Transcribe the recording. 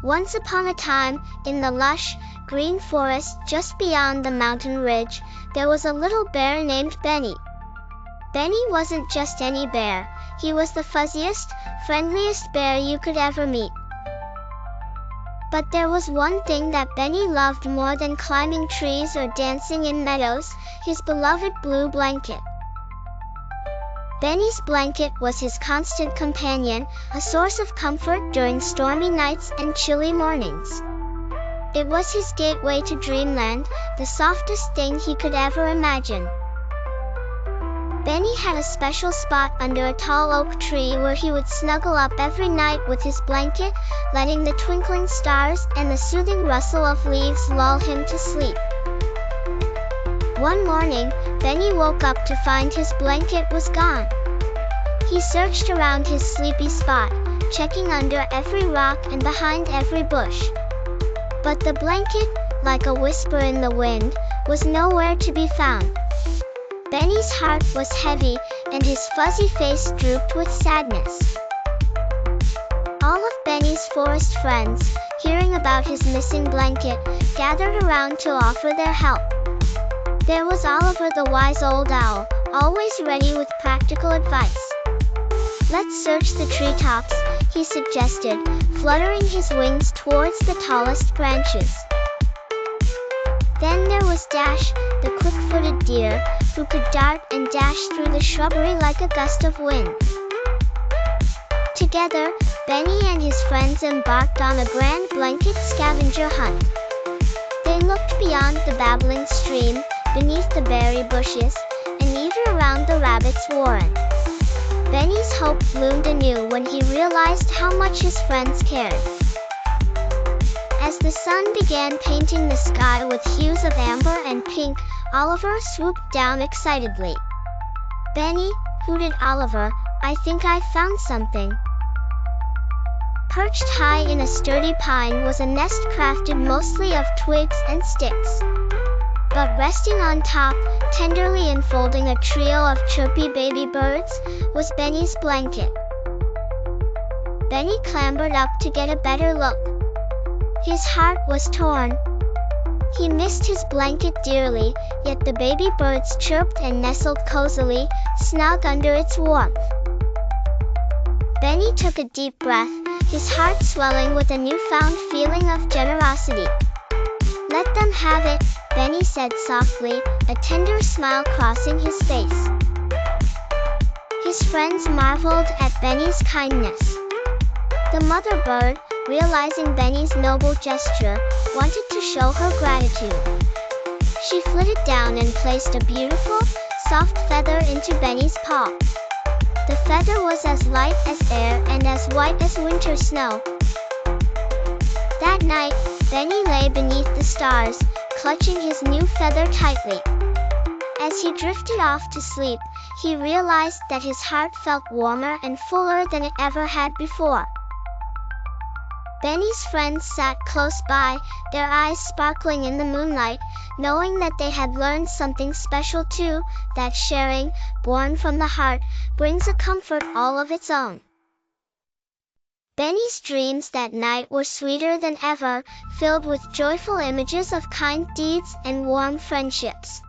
Once upon a time, in the lush, green forest just beyond the mountain ridge, there was a little bear named Benny. Benny wasn't just any bear, he was the fuzziest, friendliest bear you could ever meet. But there was one thing that Benny loved more than climbing trees or dancing in meadows: his beloved blue blanket. Benny's blanket was his constant companion, a source of comfort during stormy nights and chilly mornings. It was his gateway to dreamland, the softest thing he could ever imagine. Benny had a special spot under a tall oak tree where he would snuggle up every night with his blanket, letting the twinkling stars and the soothing rustle of leaves lull him to sleep. One morning, Benny woke up to find his blanket was gone. He searched around his sleepy spot, checking under every rock and behind every bush. But the blanket, like a whisper in the wind, was nowhere to be found. Benny's heart was heavy, and his fuzzy face drooped with sadness. All of Benny's forest friends, hearing about his missing blanket, gathered around to offer their help. There was Oliver the wise old owl, always ready with practical advice. "Let's search the treetops," he suggested, fluttering his wings towards the tallest branches. Then there was Dash, the quick-footed deer, who could dart and dash through the shrubbery like a gust of wind. Together, Benny and his friends embarked on a grand blanket scavenger hunt. They looked beyond the babbling stream, beneath the berry bushes, and even around the rabbit's warren. Benny's hope bloomed anew when he realized how much his friends cared. As the sun began painting the sky with hues of amber and pink, Oliver swooped down excitedly. "Benny," hooted Oliver, "I think I've found something." Perched high in a sturdy pine was a nest crafted mostly of twigs and sticks. But resting on top, tenderly enfolding a trio of chirpy baby birds, was Benny's blanket. Benny clambered up to get a better look. His heart was torn. He missed his blanket dearly, yet the baby birds chirped and nestled cozily, snug under its warmth. Benny took a deep breath, his heart swelling with a newfound feeling of generosity. "Let them have it," Benny said softly, a tender smile crossing his face. His friends marveled at Benny's kindness. The mother bird, realizing Benny's noble gesture, wanted to show her gratitude. She flitted down and placed a beautiful, soft feather into Benny's paw. The feather was as light as air and as white as winter snow. That night, Benny lay beneath the stars, clutching his new feather tightly. As he drifted off to sleep, he realized that his heart felt warmer and fuller than it ever had before. Benny's friends sat close by, their eyes sparkling in the moonlight, knowing that they had learned something special too, that sharing, born from the heart, brings a comfort all of its own. Benny's dreams that night were sweeter than ever, filled with joyful images of kind deeds and warm friendships.